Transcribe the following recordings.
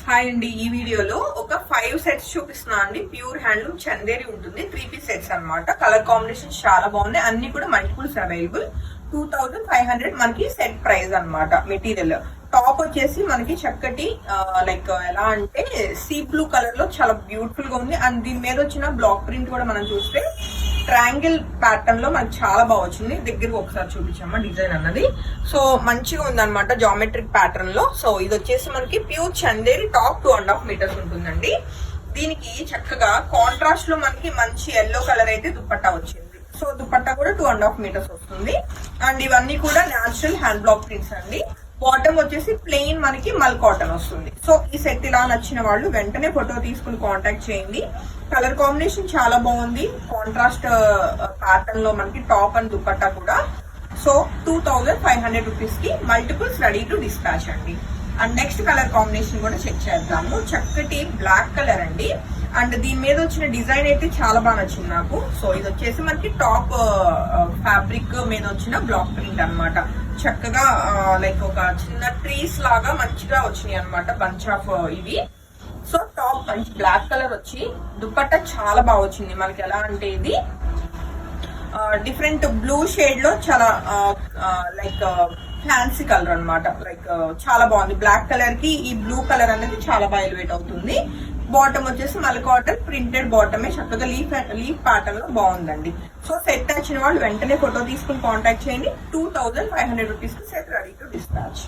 Hi అండి, ఈ వీడియోలో ఒక 5 సెట్స్ చూపిస్తున్నా అండి. ప్యూర్ హ్యాండ్లూమ్ చందేరి ఉంటుంది. 3 పీస్ సెట్స్ అన్నమాట. కలర్ కాంబినేషన్ చాలా బాగున్నాయి. అన్ని కూడా మల్టిపుల్స్ అవైలబుల్. 2500 మనకి సెట్ ప్రైస్ అన్నమాట. మెటీరియల్ టాప్ వచ్చేసి మనకి చక్కటి లైక్ ఎలా అంటే సీ బ్లూ కలర్ లో చాలా బ్యూటిఫుల్ గా ఉంది. అండ్ దీని మీద వచ్చిన బ్లాక్ ప్రింట్ కూడా మనం చూస్తే ట్రయాంగిల్ ప్యాటర్న్ లో మనకి చాలా బాగా వచ్చింది. దగ్గరకు ఒకసారి చూపించామా డిజైన్ అన్నది. సో మంచిగా ఉంది అనమాట జామెట్రిక్ ప్యాటర్న్ లో. సో ఇది వచ్చేసి మనకి ప్యూర్ చందేరి టాప్ 2.5 మీటర్స్ ఉంటుందండి. దీనికి చక్కగా కాంట్రాస్ట్ లో మనకి మంచి ఎల్లో కలర్ అయితే దుపట్టా వచ్చింది. సో దుపట్టా కూడా 2.5 మీటర్స్ వస్తుంది. అండ్ ఇవన్నీ కూడా న్యాచురల్ హ్యాండ్ బ్లాక్ ప్రింట్స్ అండి. బాటమ్ వచ్చేసి ప్లెయిన్ మనకి మల్ కాటన్ వస్తుంది. సో ఈ సెట్ ఇలా నచ్చిన వాళ్ళు వెంటనే ఫోటో తీసుకుని కాంటాక్ట్ చేయండి. కలర్ కాంబినేషన్ చాలా బాగుంది. కాంట్రాస్ట్ ప్యాటర్న్ లో మనకి టాప్ అండ్ దుపట్టా కూడా. సో 2500 రూపీస్ కి మల్టిపుల్స్ రెడీ టు డిస్పాచ్ అండి. అండ్ నెక్స్ట్ కలర్ కాంబినేషన్ కూడా చెక్ చేద్దాము. చక్కటి బ్లాక్ కలర్ అండి. అండ్ దీని మీద వచ్చిన డిజైన్ అయితే చాలా బాగా నచ్చింది నాకు. సో ఇది వచ్చేసి మనకి టాప్ ఫ్యాబ్రిక్ మీద వచ్చిన బ్లాక్ ప్రింట్ అనమాట. చక్కగా లైక్ ఒక చిన్న ట్రీస్ లాగా మంచిగా వచ్చినాయి అనమాట. బంచ్ ఆఫ్ ఇవి. సో టాప్ మంచి బ్లాక్ కలర్ వచ్చి దుపట్టా చాలా బాగా వచ్చింది మనకి. ఎలా అంటే ఇది డిఫరెంట్ బ్లూ షేడ్ లో చాలా లైక్ ఫ్యాన్సీ కలర్ అనమాట. లైక్ చాలా బాగుంది. బ్లాక్ కలర్ కి ఈ బ్లూ కలర్ అనేది చాలా బాగా ఎలివేట్ అవుతుంది. బాటమ్ వచ్చేసి మల్ కాటన్ ప్రింటెడ్ బాటమే. చక్కగా లీఫ్ ప్యాటర్న్ లో బాగుందండి. సో సెట్ నచ్చిన వాళ్ళు వెంటనే ఫోటో తీసుకుని కాంటాక్ట్ చేయండి. 2500 రూపీస్ కి set ready to dispatch.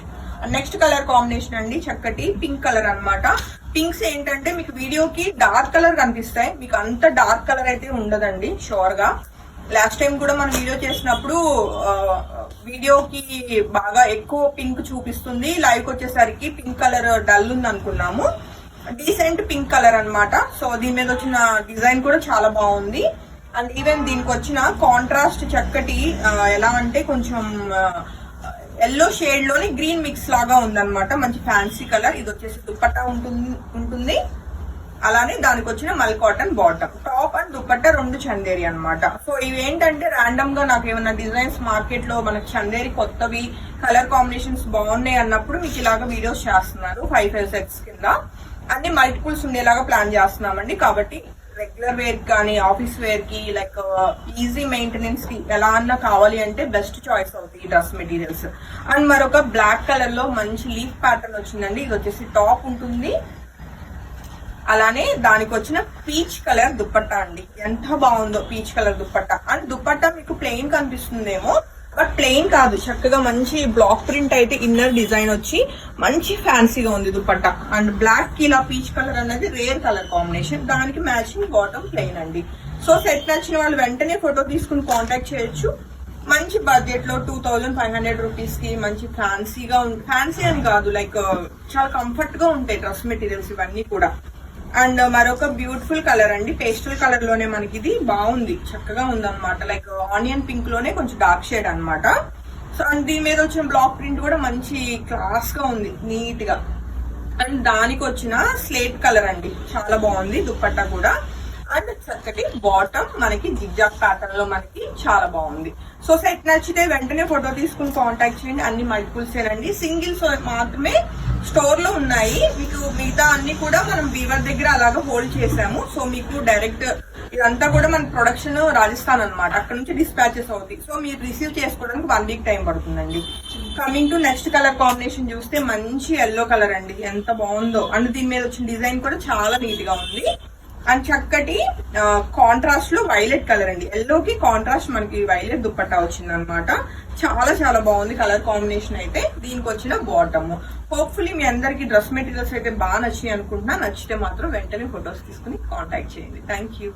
Next colour combination అండి చక్కటి పింక్ కలర్ అన్నమాట. పింక్స్ ఏంటంటే మీకు వీడియోకి డార్క్ కలర్ కనిపిస్తాయి. మీకు అంత డార్క్ కలర్ అయితే ఉండదండి షూర్ గా. లాస్ట్ టైం కూడా మనం వీడియో చేసినప్పుడు వీడియోకి బాగా ఎక్కువ పింక్ చూపిస్తుంది, లైవ్ వచ్చేసరికి పింక్ కలర్ డల్ ఉంది అనుకున్నాము. డీసెంట్ పింక్ కలర్ అన్నమాట. సో దీని మీద వచ్చిన డిజైన్ కూడా చాలా బాగుంది. అండ్ ఈవెన్ దీనికి వచ్చిన కాంట్రాస్ట్ చక్కటి ఎలా అంటే కొంచెం ఎల్లో షేడ్ లోని గ్రీన్ మిక్స్ లాగా ఉందన్నమాట. మంచి ఫ్యాన్సీ కలర్. ఇది వచ్చేసి దుపట్టా ఉంటుంది. అలానే దానికి వచ్చిన మల్ cotton bottom. Top and dupatta రెండు చందేరి అన్నమాట. సో ఇవి ఏంటంటే ర్యాండమ్ గా నాకు ఏమైనా డిజైన్స్ మార్కెట్ లో మనకి చందేరి కొత్తవి కలర్ కాంబినేషన్స్ బాగున్నాయి అన్నప్పుడు మీకు ఇలాగా వీడియోస్ చేస్తున్నారు. 5 సెట్స్ కింద అన్ని మల్టిపుల్స్ ఉండేలాగా ప్లాన్ చేస్తున్నామండి. కాబట్టి రెగ్యులర్ వేర్ కానీ ఆఫీస్ వేర్ కి లైక్ ఈజీ మెయింటెనెన్స్ కి ఎలా అన్నా కావాలి అంటే బెస్ట్ చాయిస్ అవుతాయి ఈ డ్రెస్ మెటీరియల్స్. అండ్ మరొక బ్లాక్ కలర్ లో మంచి లీఫ్ ప్యాటర్న్ వచ్చిందండి. ఇది వచ్చేసి టాప్ ఉంటుంది. అలానే దానికి వచ్చిన పీచ్ కలర్ దుపట్టా అండి. ఎంత బాగుందో peach colour dupatta. And dupatta మీకు ప్లెయిన్ కనిపిస్తుందేమో, బట్ ప్లెయిన్ కాదు. చక్కగా మంచి బ్లాక్ ప్రింట్ అయితే ఇన్నర్ డిజైన్ వచ్చి మంచి ఫ్యాన్సీగా ఉంది దుపట్టా. అండ్ బ్లాక్ కి ఇలా పీచ్ కలర్ అనేది రేర్ కలర్ కాంబినేషన్. దానికి మ్యాచింగ్ బాటమ్ ప్లెయిన్ అండి. సో సెట్ నచ్చిన వాళ్ళు వెంటనే ఫోటో తీసుకుని కాంటాక్ట్ చేయొచ్చు. మంచి బడ్జెట్ లో 2500 రూపీస్ కి మంచి ఫ్యాన్సీగా ఫ్యాన్సీ అని కాదు, లైక్ చాలా కంఫర్ట్ గా ఉంటాయి డ్రెస్ మెటీరియల్స్ ఇవన్నీ కూడా. అండ్ మరొక బ్యూటిఫుల్ కలర్ అండి. పేస్టల్ కలర్ లోనే మనకి ఇది బాగుంది. చక్కగా ఉంది అనమాట. లైక్ ఆనియన్ పింక్ లోనే కొంచెం డార్క్ షేడ్ అనమాట. సో అండ్ దీని మీద వచ్చిన బ్లాక్ ప్రింట్ కూడా మంచి క్లాస్ గా ఉంది, నీట్ గా. అండ్ దానికి వచ్చిన స్లేట్ కలర్ అండి. చాలా బాగుంది దుపట్టా కూడా. అండ్ చక్కటి బాటమ్ మనకి జిగ్జాగ్ ప్యాటర్న్ లో మనకి చాలా బాగుంది. సో సెట్ నచ్చితే వెంటనే ఫోటో తీసుకుని కాంటాక్ట్ చేయండి. అన్ని మల్టిపుల్స్ ఏనండి. సింగిల్స్ మాత్రమే స్టోర్ లో ఉన్నాయి. మీకు మిగతా అన్ని కూడా మనం వీవర్ దగ్గర అలాగా హోల్డ్ చేసాము. సో మీకు డైరెక్ట్ ఇదంతా కూడా మన ప్రొడక్షన్ రాజస్థాన్ అనమాట. అక్కడ నుంచి డిస్పాచెస్ అవుతాయి. సో మీరు రిసీవ్ చేసుకోవడానికి 1 వీక్ టైం పడుతుందండి. Coming to next colour combination చూస్తే మంచి ఎల్లో కలర్ అండి. ఎంత బాగుందో. అండ్ దీని మీద వచ్చిన డిజైన్ కూడా చాలా నీట్ గా ఉంది. అండ్ చక్కటి కాంట్రాస్ట్ లో వైలెట్ కలర్ అండి. ఎల్లోకి కాంట్రాస్ట్ మనకి వైలెట్ దుపట్టా వచ్చింది అనమాట. చాలా చాలా బాగుంది కలర్ కాంబినేషన్ అయితే. దీనికి వచ్చిన బాటమ్. హోప్ఫుల్లీ మీ అందరికి డ్రెస్ మెటీరియల్స్ అయితే బాగా నచ్చాయి అనుకుంటున్నా. నచ్చితే మాత్రం వెంటనే ఫొటోస్ తీసుకుని కాంటాక్ట్ చేయండి. Thank you.